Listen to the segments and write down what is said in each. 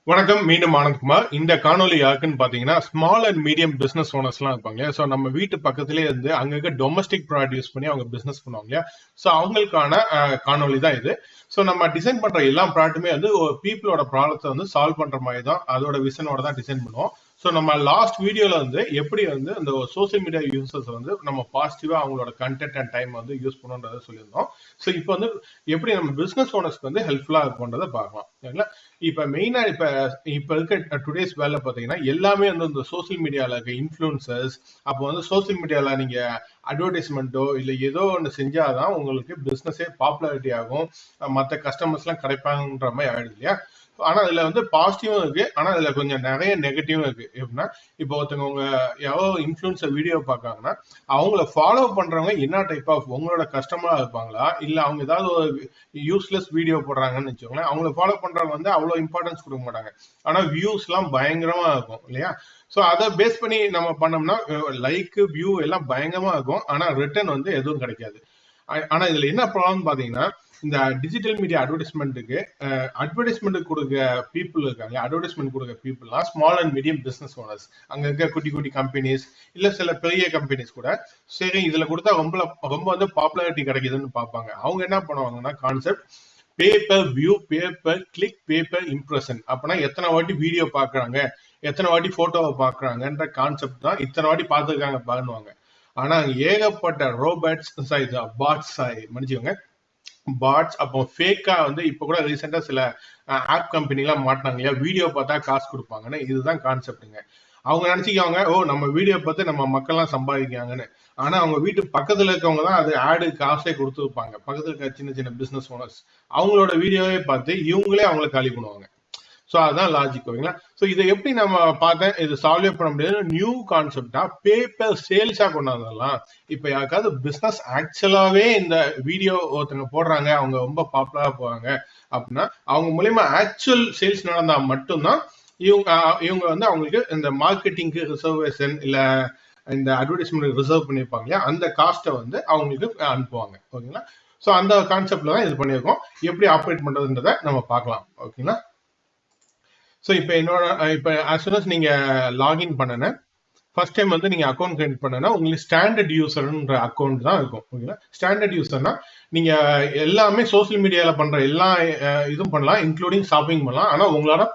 வணக்கம். மீண்டும் ஆனந்த்குமார். இந்த காணொலி யாருக்குன்னு பாத்தீங்கன்னா small and medium business owners எல்லாம் இருப்பாங்க. சோ நம்ம வீட்டு பக்கத்திலேயே இருந்து அங்கங்க டொமஸ்டிக் ப்ராடக்ட் யூஸ் பண்ணி அவங்க பிசினஸ் பண்ணுவாங்க இல்லையா? சோ அவங்களுக்கான காணொலி தான் இது. சோ நம்ம டிசைன் பண்ற எல்லா ப்ராடக்ட்டுமே வந்து பீப்புளோட ப்ராப்ளத்தை வந்து சால்வ் பண்ற மாதிரி தான், அதோட விஷனோட தான் டிசைன் பண்ணுவோம். ஸோ நம்ம லாஸ்ட் வீடியோல வந்து எப்படி வந்து இந்த சோசியல் மீடியா யூசர்ஸ் வந்து நம்ம பாசிட்டிவா அவங்களோட கண்டென்ட் அண்ட் டைம் வந்து யூஸ் பண்ணுன்றதை சொல்லியிருந்தோம். ஸோ இப்போ வந்து எப்படி நம்ம பிசினஸ் ஓனர்ஸ்க்கு வந்து ஹெல்ப்ஃபுல்லா இருக்கும்ன்றதை பார்க்கலாம். சரிங்களா? இப்ப மெயினா இப்ப இருக்க டுடேஸ் வேலை பாத்தீங்கன்னா எல்லாமே வந்து இந்த சோசியல் மீடியால இருக்க இன்ஃபுளுசர்ஸ், அப்போ வந்து சோசியல் மீடியால நீங்க அட்வர்டைஸ்மெண்ட்டோ இல்ல ஏதோ ஒன்று செஞ்சாதான் உங்களுக்கு பிசினஸே பாப்புலாரிட்டி ஆகும், மற்ற கஸ்டமர்ஸ் எல்லாம் கிடைப்பாங்கன்ற மாதிரி ஆயிடுது இல்லையா? ஆனா இதுல வந்து பாசிட்டிவும் இருக்கு, ஆனா இதுல கொஞ்சம் நிறைய நெகட்டிவும் இருக்கு. எப்படின்னா இப்போ ஒருத்தவங்க எவ்வளோ இன்ஃபுளுசர் வீடியோ பார்க்காங்கன்னா அவங்கள ஃபாலோ பண்றவங்க என்ன டைப் ஆஃப் உங்களோட கஸ்டமரா இருப்பாங்களா, இல்ல அவங்க ஏதாவது ஒரு யூஸ்லெஸ் வீடியோ போடுறாங்கன்னு வச்சுக்கோங்களேன். அவங்கள ஃபாலோ பண்றவங்க வந்து அவ்வளவு இம்பார்ட்டன்ஸ் கொடுக்க மாட்டாங்க, ஆனா வியூஸ் எல்லாம் பயங்கரமா இருக்கும் இல்லையா? சோ அதை பேஸ் பண்ணி நம்ம பண்ணோம்னா லைக் வியூ எல்லாம் பயங்கரமா இருக்கும், ஆனா ரிட்டர்ன் வந்து எதுவும் கிடைக்காது. ஆனா இதுல என்ன ப்ராப்ளம் பாத்தீங்கன்னா, இந்த டிஜிட்டல் மீடியா அட்வர்டைஸ்மெண்ட் கொடுக்க பீப்புள் இருக்காங்க, அட்வர்டைஸ்மெண்ட் கொடுக்க பீப்புள்லாம் small and medium business owners, அங்க இருக்க குட்டி குட்டி கம்பெனிஸ் இல்ல சில பெரிய கம்பெனிஸ் கூட சரி இதுல கொடுத்தா ரொம்ப ரொம்ப வந்து பாப்புலாரிட்டி கிடைக்குதுன்னு பார்ப்பாங்க. அவங்க என்ன பண்ணுவாங்கன்னா concept paper view, paper click, paper impression. அப்படின்னா எத்தனை வாட்டி வீடியோ பாக்குறாங்க, எத்தனை வாட்டி போட்டோவை பாக்குறாங்கன்ற கான்செப்ட் தான் இத்தனை வாட்டி பார்த்துருக்காங்க பண்ணுவாங்க. ஆனா ஏகப்பட்ட ரோபோட்ஸ் பாட்ஸ் மன்னிச்சுக்கோங்க பாட்ஸ், அப்போ ஃபேக்கா வந்து இப்ப கூட ரீசெண்டா சில ஆப் கம்பெனி எல்லாம் மாட்டினாங்க இல்லையா, வீடியோ பார்த்தா காசு கொடுப்பாங்கன்னு. இதுதான் கான்செப்டுங்க. அவங்க நினைச்சுக்குவாங்க ஓ நம்ம வீடியோ பார்த்து நம்ம மக்கள் எல்லாம் சம்பாதிக்காங்கன்னு. ஆனா அவங்க வீட்டு பக்கத்துல இருக்கவங்க தான் அது ஆடு காசே கொடுத்துருப்பாங்க. பக்கத்துல இருக்க சின்ன சின்ன பிசினஸ் ஓனர்ஸ் அவங்களோட வீடியோவே பார்த்து இவங்களே அவங்களை காலி பண்ணுவாங்க. ஸோ அதுதான் லாஜிக். ஓகேங்களா? ஸோ இதை எப்படி நம்ம பார்த்தேன், இது சால்வ் பண்ண முடியாது. நியூ கான்செப்டா பேப்பர் சேல்ஸா கொண்டாடலாம். இப்போ யாருக்காவது பிசினஸ் ஆக்சுவலாவே இந்த வீடியோ ஒருத்தங்க போடுறாங்க, அவங்க ரொம்ப பாப்புலரா போவாங்க அப்படின்னா அவங்க மூலயமா ஆக்சுவல் சேல்ஸ் நடந்தா மட்டும்தான் இவங்க வந்து அவங்களுக்கு இந்த மார்க்கெட்டிங்க்கு ரிசர்வேஷன் இல்ல இந்த அட்வர்டைஸ்மெண்ட் ரிசர்வ் பண்ணியிருப்பாங்க இல்லையா, அந்த காஸ்ட்டை வந்து அவங்களுக்கு அனுப்புவாங்க. ஓகேங்களா? ஸோ அந்த கான்செப்ட்ல தான் இது பண்ணியிருக்கோம். எப்படி ஆப்ரேட் பண்றதுன்றதை நம்ம பார்க்கலாம். ஓகேங்களா? ஸோ இப்போ இப்போ as soon as நீங்க லாகின் பண்ணன ஃபர்ஸ்ட் டைம் வந்து நீங்க அக்கௌண்ட் கிரியேட் பண்ணனா உங்களுக்கு ஸ்டாண்டர்ட் யூசர்ன்ற அக்கௌண்ட் தான் இருக்கும். ஓகேங்களா? ஸ்டாண்டர்ட் யூசர்னா நீங்க எல்லாமே சோசியல் மீடியால பண்ற எல்லா இதுவும் பண்ணலாம், இன்க்ளூடிங் ஷாப்பிங் பண்ணலாம். ஆனா உங்களோட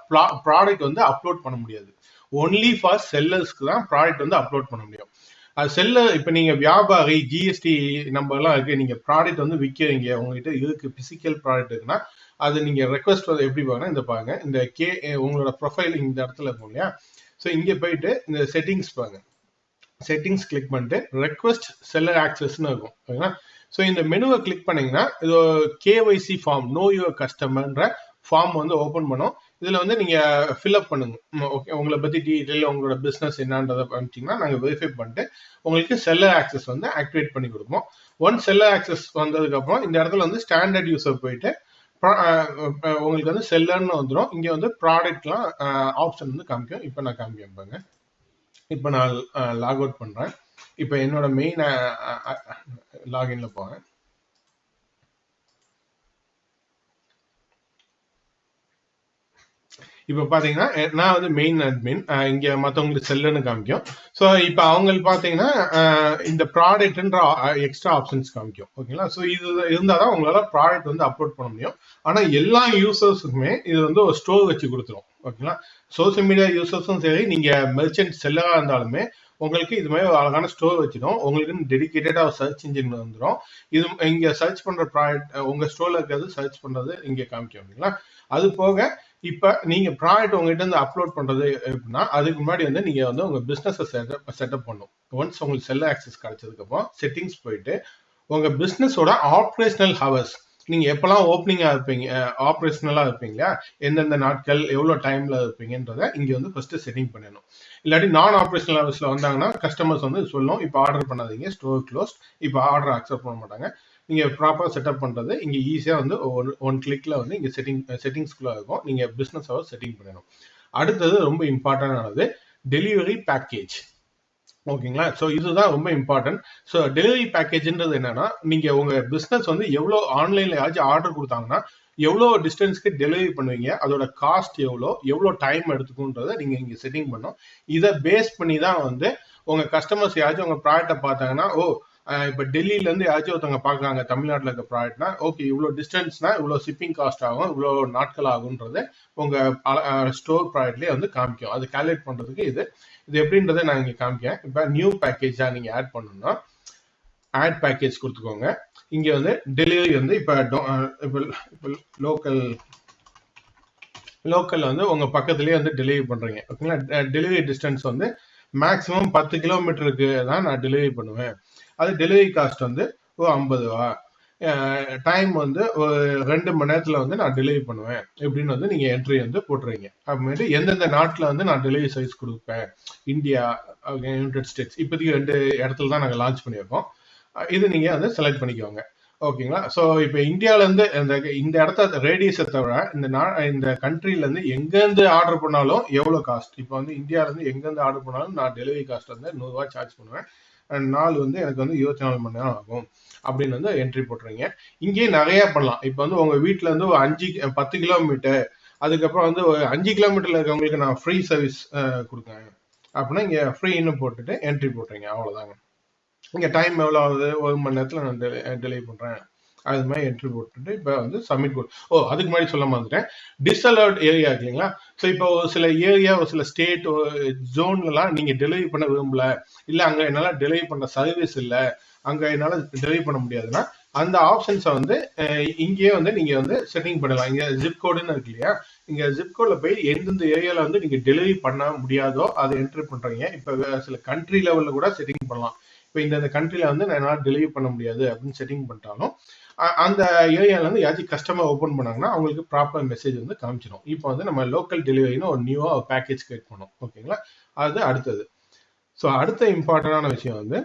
ப்ராடக்ட் வந்து அப்லோட் பண்ண முடியாது. ஒன்லி ஃபார் செல்லர்ஸ்க்கு தான் ப்ராடக்ட் வந்து அப்லோட் பண்ண முடியும். அது செல்லர் இப்ப நீங்க வியாபாரி ஜிஎஸ்டி நம்பர் எல்லாம் இருக்கு, நீங்க ப்ராடக்ட் வந்து விற்கிறீங்க, உங்ககிட்ட இருக்கு பிசிக்கல் ப்ராடக்ட் இருக்குன்னா அது நீங்க ரெக்வஸ்ட் எப்படி பாருங்க, இந்த பாருங்க இந்த உங்களோட ப்ரொஃபைல் இந்த இடத்துல இருக்கும் இல்லையா? ஸோ இங்க போயிட்டு இந்த செட்டிங்ஸ் பாருங்க, செட்டிங்ஸ் கிளிக் பண்ணிட்டு ரெக்வஸ்ட் செல்லர் ஆக்சஸ்ன்னு இருக்கும். ஓகேங்களா? ஸோ இந்த மெனுவை கிளிக் பண்ணீங்கன்னா இது கேஒய்சி ஃபார்ம், நோ யுவர் கஸ்டமர்ன்ற ஃபார்ம் வந்து ஓப்பன் பண்ணும். இதுல வந்து நீங்க ஃபில்அப் பண்ணுங்க. ஓகே, உங்களை பத்தி டீட்டெயில் உங்களோட பிசினஸ் என்னன்றதை பண்ணிட்டீங்கன்னா நாங்க வெரிஃபை பண்ணிட்டு உங்களுக்கு செல்லர் ஆக்சஸ் வந்து ஆக்டிவேட் பண்ணி கொடுப்போம். ஒன் செல்லர் ஆக்சஸ் வந்ததுக்கு அப்புறம் இந்த இடத்துல வந்து ஸ்டாண்டர்ட் யூசர் போயிட்டு உங்களுக்கு வந்து செல்லர்னு வந்துடும். இங்க வந்து ப்ராடக்ட்லாம் ஆப்ஷன் வந்து காமிக்கும். இப்போ நான் காமிக்கிறேன் பாருங்க. இப்போ நான் லாக் அவுட் பண்றேன். இப்போ என்னோட மெயின் லாகின்ல போறேன். இப்ப பாத்தீங்கன்னா நான் வந்து மெயின் அட்மின், இங்க மத்தவங்களுக்கு செல்லுன்னு காமிக்கும். ஸோ இப்போ அவங்களுக்கு பாத்தீங்கன்னா இந்த ப்ராடக்ட்ன்ற எக்ஸ்ட்ரா ஆப்ஷன்ஸ் காமிக்கும். ஓகேங்களா? ஸோ இது இருந்தாதான் உங்களால ப்ராடக்ட் வந்து அப்லோட் பண்ண முடியும். ஆனா எல்லா யூசர்ஸுக்குமே இது வந்து ஒரு ஸ்டோர் வச்சு கொடுத்துரும். ஓகேங்களா? சோசியல் மீடியா யூசர்ஸும் சரி, நீங்க மெர்ச்சன்ட் செல்லரா இருந்தாலுமே உங்களுக்கு இது மாதிரி ஒரு அழகான ஸ்டோர் வச்சிடும். உங்களுக்கு டெடிக்கேட்டடா ஒரு சர்ச் இன்ஜின் வந்துடும். இது இங்க சர்ச் பண்ற ப்ராடக்ட் உங்க ஸ்டோர்ல இருக்கிறது சர்ச் பண்றது இங்க காமிக்கும். ஓகேங்களா? அது போக இப்ப நீங்க ப்ராடக்ட் உங்ககிட்ட இருந்து அப்லோட் பண்றது எப்படின்னா அதுக்கு முன்னாடி வந்து நீங்க வந்து உங்க பிசினஸ் செட்டப் பண்ணும். ஒன்ஸ் உங்களுக்கு செல்ல ஆக்சஸ் கிடைச்சதுக்கு அப்புறம் செட்டிங்ஸ் போயிட்டு உங்க பிசினஸோட ஆப்ரேஷனல் ஹவர்ஸ், நீங்க எப்பெல்லாம் ஓப்பனிங்கா இருப்பீங்க, ஆப்ரேஷனலா இருப்பீங்களா, எந்தெந்த நாட்கள் எவ்வளவு டைம்ல இருப்பீங்கன்றத இங்க வந்து ஃபர்ஸ்ட் செட்டிங் பண்ணணும். இல்லாட்டி நான் ஆப்ரேஷனல் ஹவர்ஸ்ல வந்தாங்கன்னா கஸ்டமர்ஸ் வந்து சொல்லும் இப்போ ஆர்டர் பண்ணாதீங்க, ஸ்டோர் க்ளோஸ், இப்போ ஆர்டர் அக்செப்ட் பண்ண மாட்டாங்க. நீங்க ப்ராப்பரா செட்டப் பண்றது இங்க ஈஸியா வந்து ஒன் கிளிக்ல வந்து இங்க செட்டிங்ஸ்குள்ள இருக்கும். நீங்க பிசினஸ் ஹவர் செட்டிங் பண்ணணும். அடுத்தது ரொம்ப இம்பார்ட்டன்டானது டெலிவரி பேக்கேஜ். ஓகேங்களா? ஸோ இதுதான் ரொம்ப இம்பார்ட்டன்ட். ஸோ டெலிவரி பேக்கேஜ்ன்றது என்னன்னா நீங்க உங்க பிசினஸ் வந்து எவ்வளவு ஆன்லைன்ல யாச்சும் ஆர்டர் கொடுத்தாங்கன்னா எவ்வளவு டிஸ்டன்ஸ்க்கு டெலிவரி பண்ணுவீங்க, அதோட காஸ்ட் எவ்வளவு டைம் எடுத்துக்கும்ன்றதை நீங்க இங்க செட்டிங் பண்ணும். இதை பேஸ் பண்ணி தான் வந்து உங்க கஸ்டமர்ஸ் யாராச்சும் உங்க ப்ராடக்ட்டை பார்த்தாங்கன்னா, இப்ப டெல்லியில இருந்து யாராச்சும் ஒருத்தவங்க பாக்குறாங்க தமிழ்நாட்டில் இருக்க ப்ராடக்ட்னா, ஓகே இவ்வளவு டிஸ்டன்ஸ்னா இவ்வளவு ஷிப்பிங் காஸ்ட் ஆகும், இவ்வளவு நாட்கள் ஆகும்ன்றத உங்க ஸ்டோர் ப்ராடக்ட்லயே வந்து காமிக்கும். அது கால்குலேட் பண்றதுக்கு இது எப்படின்றத நான் இங்க காமிக்கேன். இப்ப நியூ பேக்கேஜா நீங்க ஆட் பண்ணணும்னா ஆட் பேக்கேஜ் கொடுத்துக்கோங்க. இங்க வந்து டெலிவரி வந்து இப்ப லோக்கல் வந்து உங்க பக்கத்துலயே வந்து டெலிவரி பண்றீங்க. ஓகேங்களா, டெலிவரி டிஸ்டன்ஸ் வந்து மேக்ஸிமம் 10 கிலோமீட்டருக்கு தான் நான் டெலிவரி பண்ணுவேன். அது டெலிவரி காஸ்ட் வந்து 50 ரூபா. டைம் வந்து ஒரு 2 மணி நேரத்துல வந்து நான் டெலிவரி பண்ணுவேன் எப்படின்னு வந்து நீங்க என்ட்ரி வந்து போட்டுருவீங்க. அப்புறமேட்டு எந்தெந்த நாட்டுல வந்து நான் டெலிவரி சர்வீஸ் கொடுப்பேன், இந்தியா, யுனைடெட் ஸ்டேட்ஸ், இப்போதைக்கு 2 இடத்துல தான் நாங்க லான்ச் பண்ணியிருக்கோம். இது நீங்க வந்து செலக்ட் பண்ணிக்கோங்க. ஓகேங்களா, ஸோ இப்போ இந்தியாவில இருந்து இந்த இடத்த ரேடியஸை தவிர இந்த கண்ட்ரில இருந்து எங்க இருந்து ஆர்டர் பண்ணாலும் எவ்வளவு காஸ்ட், இப்போ வந்து இந்தியாவில இருந்து எங்க இருந்து ஆர்டர் பண்ணாலும் நான் டெலிவரி காஸ்ட் வந்து 100 ரூபாய் சார்ஜ் பண்ணுவேன். நாள் வந்து எனக்கு வந்து 24 மணி நேரம் ஆகும் அப்படின்னு வந்து என்ட்ரி போட்டுறீங்க. இங்கேயே நிறைய பண்ணலாம். இப்போ வந்து உங்க வீட்டுல இருந்து ஒரு 10 கிலோமீட்டர், அதுக்கப்புறம் வந்து ஒரு 5 கிலோமீட்டர்ல இருக்கவங்களுக்கு நான் ஃப்ரீ சர்வீஸ் கொடுக்குறேன் அப்படின்னா இங்க ஃப்ரீன்னு போட்டுட்டு என்ட்ரி போட்டுறீங்க. அவ்வளவுதாங்க. இங்க டைம் எவ்வளோ ஆகுது, 1 மணி நேரத்துல நான் டெலிவரி பண்றேன், அது மாதிரி என்ட்ரி போட்டுட்டு இப்போ வந்து சப்மிட் போட்டு அதுக்கு முன்னாடி சொல்ல மாட்டேன். டிஸ்அலர்ட் ஏரியா இல்லைங்களா. ஸோ இப்போ ஒரு சில ஏரியா, ஒரு சில ஸ்டேட் ஜோன்லாம் நீங்க டெலிவரி பண்ண விரும்பல, இல்ல அங்க என்னால டெலிவரி பண்ண சர்வீஸ் இல்ல, அங்க என்னால டெலிவரி பண்ண முடியாதுன்னா அந்த ஆப்ஷன்ஸை வந்து இங்கேயே வந்து நீங்க வந்து செட்டிங் பண்ணலாம். இங்க ஜிப் கோடுன்னு இருக்கு இல்லையா, இங்க ஜிப் கோட்ல போய் எந்தெந்த ஏரியால வந்து நீங்க டெலிவரி பண்ண முடியாதோ அதை என்ட்ரி பண்றீங்க. இப்ப சில கண்ட்ரி லெவல்ல கூட செட்டிங் பண்ணலாம். இப்போ இந்த கண்ட்ரில வந்து என்னால் டெலிவரி பண்ண முடியாது அப்படின்னு செட்டிங் பண்ணிட்டாலும் அந்த ஏரியால இருந்து யாச்சும் கஸ்டமர் ஓப்பன் பண்ணாங்கன்னா அவங்களுக்கு ப்ராப்பர் மெசேஜ் வந்து காமிச்சிடும். இப்போ வந்து நம்ம லோக்கல் டெலிவரின்னு ஒரு நியூவா ஒரு பேக்கேஜ் கிரியேட் பண்ணோம். ஓகேங்களா, அது அடுத்தது. ஸோ அடுத்த இம்பார்ட்டன்டான விஷயம் வந்து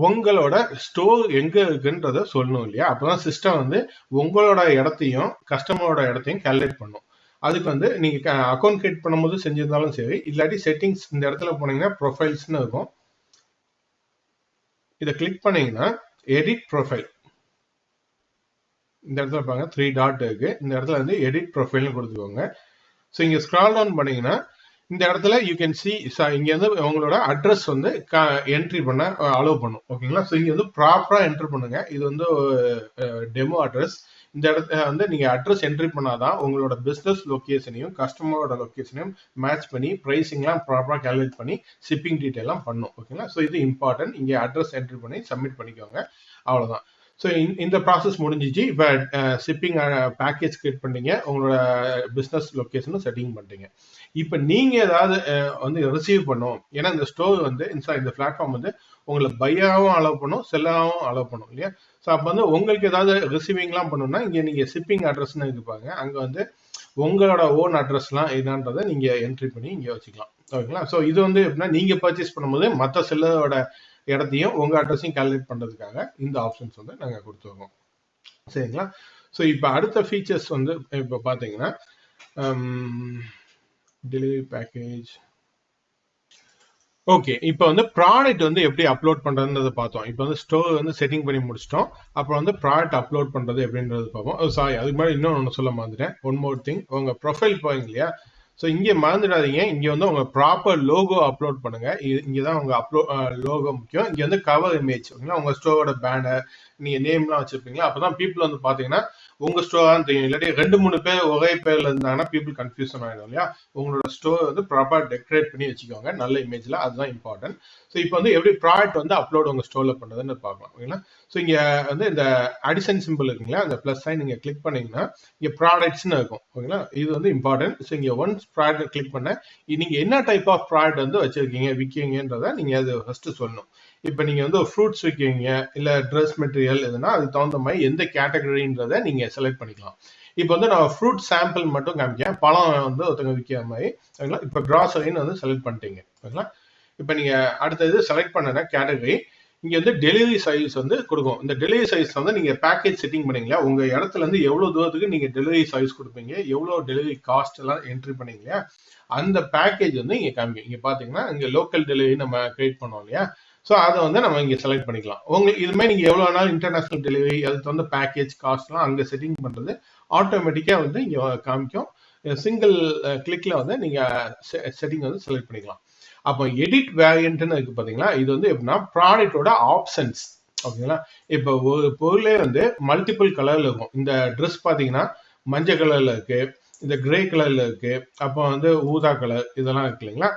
உங்களோட ஸ்டோர் எங்க இருக்குன்றத சொல்லணும் இல்லையா. அப்பதான் சிஸ்டம் வந்து உங்களோட இடத்தையும் கஸ்டமரோட இடத்தையும் கால்குலேட் பண்ணும். அதுக்கு வந்து நீங்க அக்கௌண்ட் கிரியேட் பண்ணும்போது செஞ்சிருந்தாலும் சரி, இல்லாட்டி செட்டிங்ஸ் இந்த இடத்துல போனீங்கன்னா ப்ரொஃபைல்ஸ்னு இருக்கும். இதை கிளிக் பண்ணீங்கன்னா எடிட் ப்ரொஃபைல், இந்த இடத்துல பாருங்க 3 டாட் இருக்கு. இந்த இடத்துல வந்து எடிட் ப்ரொஃபைல்னு கொடுத்துக்கோங்க. ஸோ இங்க ஸ்க்ரால் டவுன் பண்ணீங்கன்னா இந்த இடத்துல யூ கேன் சி, இங்க வந்து உங்களோட அட்ரஸ் வந்து என்ட்ரி பண்ண அலோவ் பண்ணும். ஓகேங்களா, ஸோ இங்க வந்து ப்ராப்பரா என்ட்ரி பண்ணுங்க. இது வந்து டெமோ அட்ரஸ். இந்த இடத்துல வந்து நீங்க அட்ரஸ் என்ட்ரி பண்ணாதான் உங்களோட பிசினஸ் லொகேஷனையும் கஸ்டமரோட லொகேஷனையும் மேட்ச் பண்ணி பிரைசிங்லாம் ப்ராப்பரா கால்குலேட் பண்ணி ஷிப்பிங் டீடைல்லாம் பண்ணும். ஓகேங்களா, ஸோ இது இம்பார்ட்டன்ட். இங்க அட்ரஸ் என்ட்ரி பண்ணி சப்மிட் பண்ணிக்கோங்க. அவ்வளவுதான். ஸோ இந்த ப்ராசஸ் முடிஞ்சிச்சு. இப்போ ஷிப்பிங் பேக்கேஜ் கிரியேட் பண்ணீங்க, உங்களோட பிஸ்னஸ் லொக்கேஷனும் செட்டிங் பண்ணிட்டீங்க. இப்போ நீங்க ஏதாவது வந்து ரிசீவ் பண்ணும், ஏன்னா இந்த ஸ்டோர் வந்து இந்த பிளாட்ஃபார்ம் வந்து உங்களை பையாவும் அலோவ் பண்ணும், செல்லாவும் அலோவ் பண்ணும் இல்லையா. ஸோ அப்போ வந்து உங்களுக்கு ஏதாவது ரிசீவிங்லாம் பண்ணணும்னா இங்கே நீங்க ஷிப்பிங் அட்ரஸ்ன்னு இருப்பாங்க, அங்கே வந்து உங்களோட ஓன் அட்ரஸ்லாம் என்னன்றதை நீங்க என்ட்ரி பண்ணி இங்கே வச்சுக்கலாம். ஓகேங்களா, ஸோ இது வந்து எப்படின்னா நீங்க பர்ச்சேஸ் பண்ணும்போது மற்ற செல்லரோட இடத்தையும் உங்க அட்ரஸையும் கால்குலேட் பண்றதுக்காக இந்த ஆப்ஷன்ஸ் வந்து நாங்க கொடுத்துருக்கோம். சரிங்களா, ஸோ இப்போ அடுத்த ஃபீச்சர்ஸ் வந்து இப்போ பாத்தீங்கன்னா டெலிவரி பேக்கேஜ். ஓகே, இப்போ வந்து ப்ராடக்ட் வந்து எப்படி அப்லோட் பண்றதுன்றதை பார்த்தோம். இப்போ வந்து ஸ்டோர் வந்து செட்டிங் பண்ணி முடிச்சிட்டோம். அப்புறம் வந்து ப்ராடக்ட் அப்லோட் பண்றது எப்படின்றது பார்ப்போம். சாரி, அதுக்கு முன்னாடி இன்னொன்று சொல்ல மறந்துட்டேன். ஒன் மோர் திங், உங்க ப்ரொஃபைல் போவீங்க இல்லையா, ஸோ இங்கே மறந்துடாதீங்க, இங்கே வந்து உங்க ப்ராப்பர் லோகோ அப்லோட் பண்ணுங்க. இங்கே தான் உங்க லோகோ முக்கியம். இங்கே வந்து கவர் இமேஜ், ஓகேங்களா, உங்க ஸ்டோரோட பேனர், நீங்க நேம்லாம் வச்சிருப்பீங்களா, அப்பதான் பீப்புள் வந்து பாத்தீங்கன்னா உங்க ஸ்டோர் தான் தெரியும். இல்லாட்டி 2-3 பேர் ஒரே பேர்ல இருந்தாங்கன்னா பீப்புள் கன்ஃபியூஷன் ஆயிடும் இல்லையா. உங்களோட ஸ்டோர் வந்து ப்ராப்பர் டெக்கரேட் பண்ணி வச்சுக்கோங்க நல்ல இமேஜ்ல, அதுதான் இம்பார்ட்டன்ட். ஸோ இப்போ வந்து எப்படி ப்ராடக்ட் வந்து அப்லோட் உங்க ஸ்டோர்ல பண்றதுன்னு பார்க்கலாம். ஓகேங்களா, ஸோ இங்க வந்து இந்த அடிஷன் சிம்பிள் இருக்குங்களா, அந்த பிளஸ் சைன் நீங்க கிளிக் பண்ணீங்கன்னா இங்க ப்ராடக்ட்ஸ்னு இருக்கும். ஓகேங்களா, இது வந்து இம்பார்ட்டன்ட். ஸோ இங்க ஒன்ஸ் ப்ராடக்ட் கிளிக் பண்ண நீங்க என்ன டைப் ஆஃப் ப்ராடக்ட் வந்து வச்சிருக்கீங்க விற்கீங்கன்றத நீங்க அது ஃபர்ஸ்ட் சொல்லணும். இப்போ நீங்க வந்து ஃப்ரூட்ஸ் விற்கீங்க, இல்ல ட்ரெஸ் மெட்டீரியல் எதுனா அதுக்கு தகுந்த மாதிரி எந்த கேட்டகரின்றதை நீங்க செலக்ட் பண்ணிக்கலாம். இப்போ வந்து நான் ஃப்ரூட் சாம்பிள் மட்டும் காமிக்கேன், பழம் வந்து ஒருத்தங்க விற்கிற மாதிரி. ஓகேங்களா, இப்போ கிராசரின்னு வந்து செலக்ட் பண்ணிட்டீங்க. ஓகேங்களா, இப்போ நீங்க அடுத்த இது செலக்ட் பண்ண கேட்டகரி இங்க வந்து டெலிவரி சர்வீஸ் வந்து கொடுக்கும். இந்த டெலிவரி சர்வீஸ் வந்து நீங்க பேக்கேஜ் செட்டிங் பண்ணீங்களா, உங்க இடத்துல இருந்து எவ்வளவு தூரத்துக்கு நீங்க டெலிவரி சர்வீஸ் கொடுப்பீங்க, எவ்வளவு டெலிவரி காஸ்ட் எல்லாம் என்ட்ரி பண்ணீங்க, அந்த பேக்கேஜ் வந்து இங்க காமிக்கும். இங்க பாத்தீங்கன்னா இங்க லோக்கல் டெலிவரி நம்ம கிரியேட் பண்ணோம் இல்லையா, ஸோ அதை வந்து நம்ம இங்க செலக்ட் பண்ணிக்கலாம். உங்களுக்கு இது மாதிரி நீங்க எவ்வளவு நாள் இன்டர்நேஷனல் டெலிவரி, அதுக்கு வந்து பேக்கேஜ் காஸ்ட்லாம் அங்க செட்டிங் பண்றது ஆட்டோமேட்டிக்கா வந்து இங்க காமிக்கும். சிங்கிள் கிளிக்ல வந்து நீங்க செட்டிங் வந்து செலக்ட் பண்ணிக்கலாம். அப்போ எடிட் வேரியன்ட்னு இருக்கு பாத்தீங்களா, இது வந்து எப்படின்னா ப்ராடக்டோட ஆப்ஷன்ஸ். ஓகேங்களா, இப்போ ஒரு பொருளே வந்து மல்டிபிள் கலர்ல இருக்கும். இந்த ட்ரெஸ் பாத்தீங்கன்னா மஞ்சள் கலர்ல இருக்கு, இந்த கிரே கலர்ல இருக்கு, அப்போ வந்து ஊதா கலர் இதெல்லாம் இருக்கு இல்லைங்களா.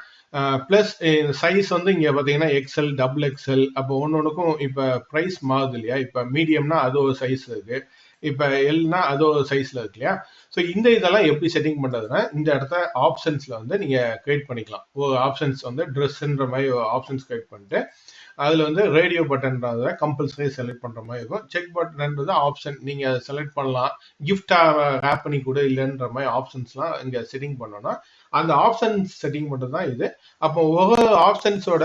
பிளஸ் சைஸ் வந்து இங்க பாத்தீங்கன்னா எக்ஸ்எல், டபுள் எக்ஸ்எல், அப்போ ஒன்னொன்னுக்கும் இப்ப பிரைஸ் மாறுது இல்லையா. இப்ப மீடியம்னா அது ஒரு சைஸ் இருக்கு, இப்ப எல்னா அது ஒரு சைஸ்ல இருக்கு இல்லையா. ஸோ இந்த இதெல்லாம் எப்படி செட்டிங் பண்றதுன்னா, இந்த இடத்த ஆப்ஷன்ஸ்ல வந்து நீங்க கிரியேட் பண்ணிக்கலாம். ஒரு ஆப்ஷன்ஸ் வந்து ட்ரெஸ்ன்ற மாதிரி ஆப்ஷன்ஸ் கிரியேட் பண்ணிட்டு, அதுல வந்து ரேடியோ பட்டன்றத கம்பல்சரி செலக்ட் பண்ற மாதிரி இருக்கும். செக் பட்டன்ன்றது ஆப்ஷன், நீங்க செலக்ட் பண்ணலாம். கிஃப்டா ஆப் பண்ணி கூட இல்லைன்ற மாதிரி ஆப்ஷன்ஸ்லாம் இங்க செட்டிங் பண்ணோம்னா, அந்த ஆப்ஷன் செட்டிங் மட்டும் தான் இது. அப்போ ஒவ்வொரு ஆப்ஷன்ஸோட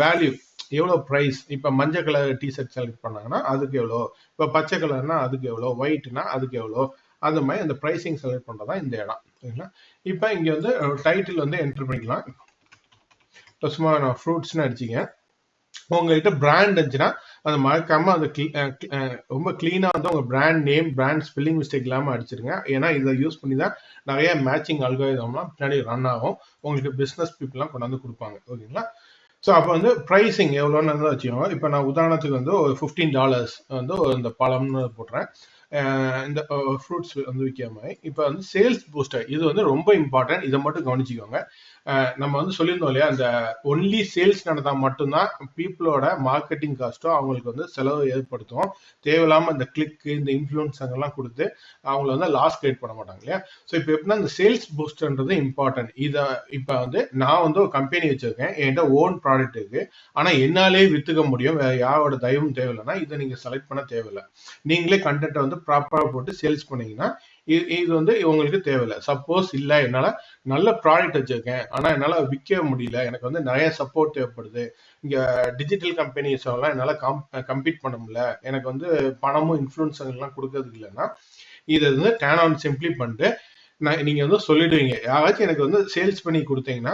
வேல்யூ எவ்வளவு பிரைஸ், இப்ப மஞ்சள் கலர் டிஷர்ட் செலக்ட் பண்ணாங்கன்னா அதுக்கு எவ்வளோ, இப்ப பச்சை கலர்னா அதுக்கு எவ்வளோ, ஒயிட்னா அதுக்கு எவ்வளோ, அந்த மாதிரி அந்த பிரைசிங் செலக்ட் பண்றதா இந்த இடம். சரிங்களா. இப்ப இங்க வந்து டைட்டில் வந்து என்டர் பண்ணிக்கலாம். இப்போ சும்மா நான் ஃப்ரூட்ஸ்னு அடிச்சிங்க. உங்ககிட்ட பிராண்ட் இருந்துச்சுன்னா அதை மறக்காம அந்த ரொம்ப கிளீனா வந்து உங்க brand name, brand spelling mistake இல்லாம அடிச்சிருங்க. ஏன்னா இதை யூஸ் பண்ணி தான் நிறைய மேட்சிங் அல்காரிதம்லாம் பின்னாடி ரன் ஆகும். உங்களுக்கு பிசினஸ் பீப்புள்லாம் கொண்டாந்து கொடுப்பாங்க. ஓகேங்களா. ஸோ அப்போ வந்து ப்ரைஸிங் எவ்வளோன்னு வந்து வச்சுக்கோங்க. இப்போ நான் உதாரணத்துக்கு வந்து ஒரு $15 வந்து இந்த பழம்னு போட்டுறேன். இந்த ஃப்ரூட்ஸ் வந்து விற்கிற மாதிரி. இப்போ வந்து சேல்ஸ் பூஸ்டர் இது வந்து ரொம்ப இம்பார்ட்டன்ட். இதை மட்டும் கவனிச்சுக்கோங்க. நம்ம வந்து சொல்லியிருந்தோம் இல்லையா, அந்த ஒன்லி சேல்ஸ் நடந்தா மட்டும்தான் பீப்புளோட மார்க்கெட்டிங் காஸ்ட்டோ அவங்களுக்கு வந்து செலவு ஏற்படுத்தும். தேவையில்லாம இந்த கிளிக்கு, இந்த இன்ஃப்ளூயன்ஸ் எல்லாம் கொடுத்து அவங்கள வந்து லாஸ் கிரியேட் பண்ண மாட்டாங்க இல்லையா. ஸோ இப்போ எப்படின்னா இந்த சேல்ஸ் பூஸ்டர்ன்றது இம்பார்ட்டன்ட். இதை இப்போ வந்து நான் வந்து ஒரு கம்பெனி வச்சிருக்கேன், என்கிட்ட ஓன் ப்ராடக்ட் இருக்கு, ஆனா என்னாலே வித்துக்க முடியும், வேற யாரோட தயவும் தேவையில்லைன்னா இதை நீங்க செலக்ட் பண்ண தேவையில்லை. நீங்களே கண்டென்ட்டை வந்து ப்ராப்பரா போட்டு சேல்ஸ் பண்ணீங்கன்னா இது வந்து உங்களுக்கு தேவையில்லை. சப்போஸ் இல்லை என்னால நல்ல ப்ராடக்ட் வச்சிருக்கேன் ஆனா என்னால விற்க முடியல, எனக்கு வந்து நிறைய சப்போர்ட் தேவைப்படுது, இங்க டிஜிட்டல் கம்பெனிஸ் எல்லாம் என்னால கம்பீட் பண்ண முடியல, எனக்கு வந்து பணமும் இன்ஃப்ளூயன்ஸ் எல்லாம் கொடுக்கறதுக்கு இல்லைன்னா இதை வந்து டேன் ஆன் சிம்பிளி பண்ணிட்டு நீங்க வந்து சொல்லிடுவீங்க. யாராச்சும் எனக்கு வந்து சேல்ஸ் பண்ணி கொடுத்தீங்கன்னா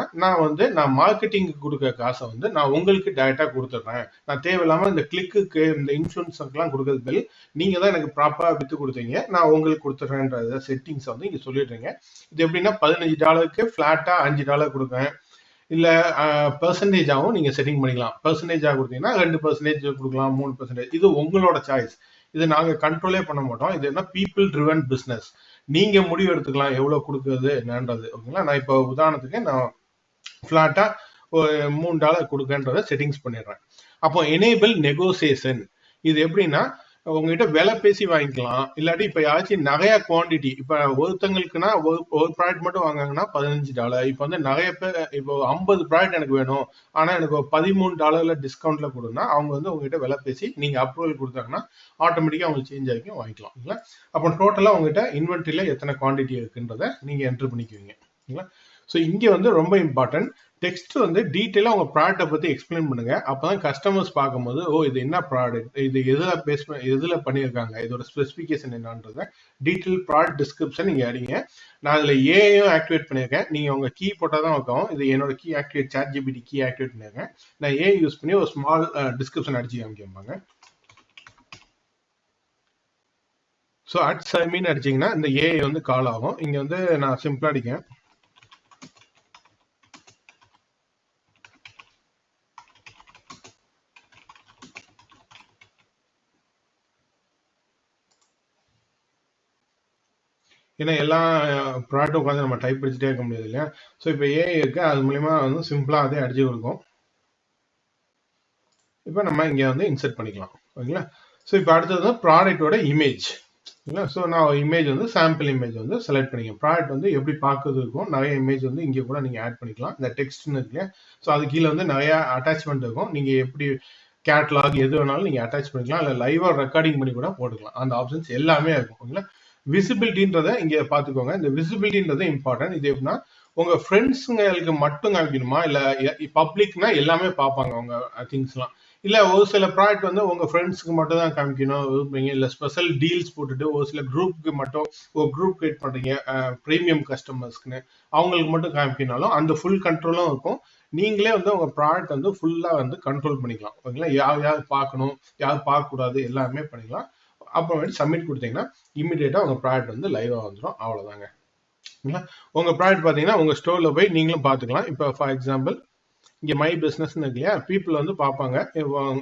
நான் மார்க்கெட்டிங்க்கு கொடுக்குற காசை வந்து நான் உங்களுக்கு டைரக்டா கொடுத்துட்றேன். நான் தேவையில்லாம இந்த கிளிக்கு, இந்த இன்ஃப்ளூயன்ஸுக்கெல்லாம் கொடுக்கறது பதில் நீங்க தான் எனக்கு ப்ராப்பரா வித்து கொடுத்தீங்க, நான் உங்களுக்கு கொடுத்துட்றேன்ற செட்டிங்ஸ் வந்து இங்க சொல்லிடுறீங்க. இது எப்படின்னா $15 ஃபிளாட்டா $5 கொடுப்பேன், இல்ல பெர்சன்டேஜாவும் நீங்க செட்டிங் பண்ணிக்கலாம். பெர்சன்டேஜா கொடுத்தீங்கன்னா 2% கொடுக்கலாம், 3%. இது உங்களோட சாய்ஸ். இது நாங்க கண்ட்ரோலே பண்ண மாட்டோம். இது என்ன பீப்புள் ட்ரிவன் பிசினஸ். நீங்க முடிவு எடுத்துக்கலாம் எவ்வளவு கொடுக்கறது என்னன்றது. ஓகேங்களா. நான் இப்போ உதாரணத்துக்கு நான் ஃபிளாட்டா ஒரு $3 கொடுக்கன்றத செட்டிங்ஸ் பண்ணிடுறேன். அப்போ எனேபிள் நெகோசியேஷன். இது எப்படின்னா உங்ககிட்ட விலை பேசி வாங்கிக்கலாம். இல்லாட்டி இப்ப யாராச்சும் நிறைய குவான்டிட்டி, இப்ப ஒருத்தங்களுக்குன்னா ஒரு ப்ராடக்ட் மட்டும் வாங்குறாங்கன்னா $15. இப்ப வந்து நிறைய பேர் இப்போ 50 ப்ராடக்ட் எனக்கு வேணும் ஆனா எனக்கு $13 டிஸ்கவுண்ட்ல கொடுன்னா அவங்க வந்து உங்ககிட்ட விலை பேசி நீங்க அப்ரூவல் கொடுத்தாங்கன்னா ஆட்டோமேட்டிக்கா அவங்க சேஞ்ச் ஆகிக்கும் வாங்கிக்கலாம். அப்போ டோட்டலா உங்ககிட்ட இன்வென்ட்ரியில எத்தனை குவான்டிட்டி இருக்குன்றத நீங்க என்ட்ரு பண்ணிக்குவீங்க. ஸோ இங்க வந்து ரொம்ப இம்பார்ட்டன்ட். டெக்ஸ்ட் வந்து டீட்டெயிலா உங்க ப்ராடக்ட்டை பத்தி எக்ஸ்பிளைன் பண்ணுங்க. அப்பதான் கஸ்டமர்ஸ் பார்க்கும்போது இது என்ன ப்ராடக்ட், இது எதுல பண்ணியிருக்காங்க, இதோட ஸ்பெசிபிகேஷன் என்னன்றத டீட்டெயில் ப்ராடக்ட் டிஸ்கிரிப்ஷன் நீங்க அடிங்க. நான் அதுல ஏஐயும் ஆக்டிவேட் பண்ணியிருக்கேன். நீங்க உங்க கீ போட்டாதான் வைக்கும். இது என்னோட key activate, ChatGPT key activate பண்ணியிருக்கேன். நான் ஏஐ யூஸ் பண்ணி ஒரு ஸ்மால் டிஸ்கிரிப்ஷன் அடிச்சு காமிப்பாங்க. ஸோ @Sameen அடிச்சீங்கன்னா இந்த ஏஐ வந்து கால் ஆகும். இங்க வந்து நான் சிம்பிளா அடிக்கேன். ஏன்னா எல்லா ப்ராடக்ட்டும் உட்காந்து நம்ம டைப் படிச்சுட்டே இருக்க முடியாது இல்லையா. ஸோ இப்போ ஏஐ இருக்கு, அது மூலியமா வந்து சிம்பிளா அதே அடிச்சு கொடுக்கும். இப்போ நம்ம இங்க வந்து இன்சர்ட் பண்ணிக்கலாம். ஓகேங்களா. ஸோ இப்போ அடுத்தது வந்து ப்ராடக்டோட இமேஜ். ஓகேங்களா. ஸோ நான் இமேஜ் வந்து சாம்பிள் இமேஜ் வந்து செலக்ட் பண்ணிக்கேன். ப்ராடக்ட் வந்து எப்படி பார்க்கறது இருக்கும், நிறைய இமேஜ் வந்து இங்கே கூட நீங்க ஆட் பண்ணிக்கலாம். இந்த டெக்ஸ்ட்னு இருக்கு இல்லையா. ஸோ அது கீழே வந்து நிறைய அட்டாச்மெண்ட் இருக்கும். நீங்க எப்படி கேட்லாக் எது வேணாலும் நீங்க அட்டாச் பண்ணிக்கலாம், இல்லை லைவா ரெக்கார்டிங் பண்ணி கூட போட்டுக்கலாம். அந்த ஆப்ஷன்ஸ் எல்லாமே இருக்கும். ஓகேங்களா. விசிபிலிட்டின்றத இங்க பாத்துக்கோங்க. இந்த விசிபிலிட்டின்றது இம்பார்ட்டன்ட். இது எப்படின்னா உங்க ஃப்ரெண்ட்ஸுங்களுக்கு மட்டும் காமிக்கணுமா, இல்ல பப்ளிக்னா எல்லாமே பார்ப்பாங்க உங்க திங்ஸ்லாம், இல்ல ஒரு சில ப்ராடக்ட் வந்து உங்க ஃப்ரெண்ட்ஸ்க்கு மட்டும் தான் காமிக்கணும் விரும்புறீங்க, இல்ல ஸ்பெஷல் டீல்ஸ் போட்டுட்டு ஒரு சில குரூப்புக்கு மட்டும் ஒரு குரூப் கிரியேட் பண்றீங்க ப்ரீமியம் கஸ்டமர்ஸ்க்குன்னு, அவங்களுக்கு மட்டும் காமிக்கனாலும் அந்த ஃபுல் கண்ட்ரோலும் இருக்கும். நீங்களே வந்து உங்க ப்ராடக்ட் வந்து ஃபுல்லா வந்து கண்ட்ரோல் பண்ணிக்கலாம். ஓகேங்களா. யார் யார் பார்க்கணும், யார் பார்க்க கூடாது எல்லாமே பண்ணிக்கலாம். அப்புறமேட்டு சப்மிட் கொடுத்தீங்கன்னா இமீடியட்டா உங்க ப்ராடக்ட் வந்து லைவா வந்துடும். அவ்வளவுதாங்க. உங்க ப்ராடக்ட் பாத்தீங்கன்னா உங்க ஸ்டோர்ல போய் நீங்களும் பாத்துக்கலாம். இப்போ ஃபார் எக்ஸாம்பிள் இங்க மை பிசினஸ் இருக்கு இல்லையா, பீப்புள் வந்து பார்ப்பாங்க.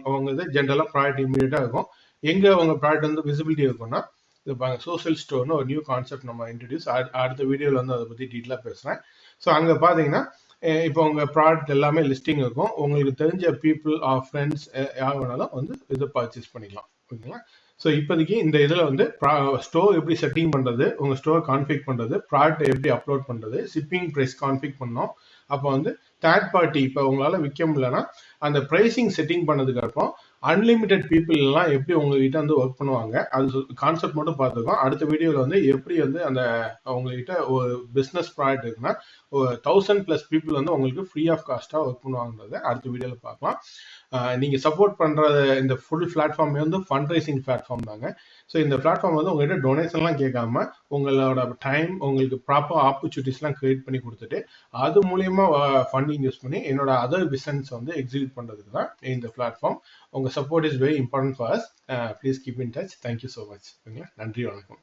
அவங்க இது ஜென்ரலா ப்ராடக்ட் இமீடியட்டா இருக்கும். எங்க உங்க ப்ராடக்ட் வந்து விசிபிலிட்டி இருக்கும்னா இது பாருங்க, சோஷியல் ஸ்டோர்னு ஒரு நியூ கான்செப்ட் நம்ம இன்ட்ரடியூஸ் அடுத்த வீடியோல வந்து அதை பத்தி டீட்டெயிலா பேசுறேன். ஸோ அங்க பாத்தீங்கன்னா இப்போ உங்க ப்ராடக்ட் எல்லாமே லிஸ்டிங் இருக்கும். உங்களுக்கு தெரிஞ்ச பீப்புள் ஆர் ஃப்ரெண்ட்ஸ் யார் வேணாலும் வந்து இதை பர்ச்சேஸ் பண்ணிக்கலாம். ஓகேங்களா? ஸோ இப்போதைக்கு இந்த இதில் வந்து ஸ்டோர் எப்படி செட்டிங் பண்ணுறது, உங்கள் ஸ்டோர் கான்ஃபிக் பண்ணுறது, ப்ராடக்ட் எப்படி அப்லோட் பண்ணுறது, ஷிப்பிங் ப்ரைஸ் கான்ஃபிக் பண்ணோம். அப்போ வந்து தேர்ட் பார்ட்டி இப்போ உங்களால் விற்க முடியலன்னா அந்த ப்ரைசிங் செட்டிங் பண்ணதுக்கு அப்புறம் அன்லிமிட்டெட் பீப்புள் எல்லாம் எப்படி உங்ககிட்ட வந்து ஒர்க் பண்ணுவாங்க, அது கான்செப்ட் மட்டும் பார்த்துருக்கோம். அடுத்த வீடியோவில் வந்து எப்படி வந்து அந்த உங்ககிட்ட ஒரு பிஸ்னஸ் ப்ராடக்ட் இருக்குன்னா 1000+ பீப்புள் வந்து உங்களுக்கு ஃப்ரீ ஆஃப் காஸ்ட்டாக ஒர்க் பண்ணுவாங்கன்றதை அடுத்த வீடியோவில் பார்க்கலாம். நீங்க சப்போர்ட் பண்ற இந்த ஃபுல் பிளாட்ஃபார்ம் வந்து ஃபண்ட் ரைசிங் பிளாட்ஃபார்ம் தாங்க. ஸோ இந்த பிளாட்ஃபார்ம் வந்து உங்ககிட்ட டொனேஷன்லாம் கேட்காம உங்களோட டைம், உங்களுக்கு ப்ராப்பர் ஆப்பர்ச்சுனிட்டிஸ்லாம் கிரியேட் பண்ணி கொடுத்துட்டு அது மூலியமா ஃபண்டிங் யூஸ் பண்ணி என்னோட அதர் பிசினஸ் வந்து எக்ஸிக்யூட் பண்றதுக்கு தான் இந்த பிளாட்ஃபார்ம். உங்க support is very important for us. Please keep in touch. Thank you so much. நன்றி, வணக்கம்.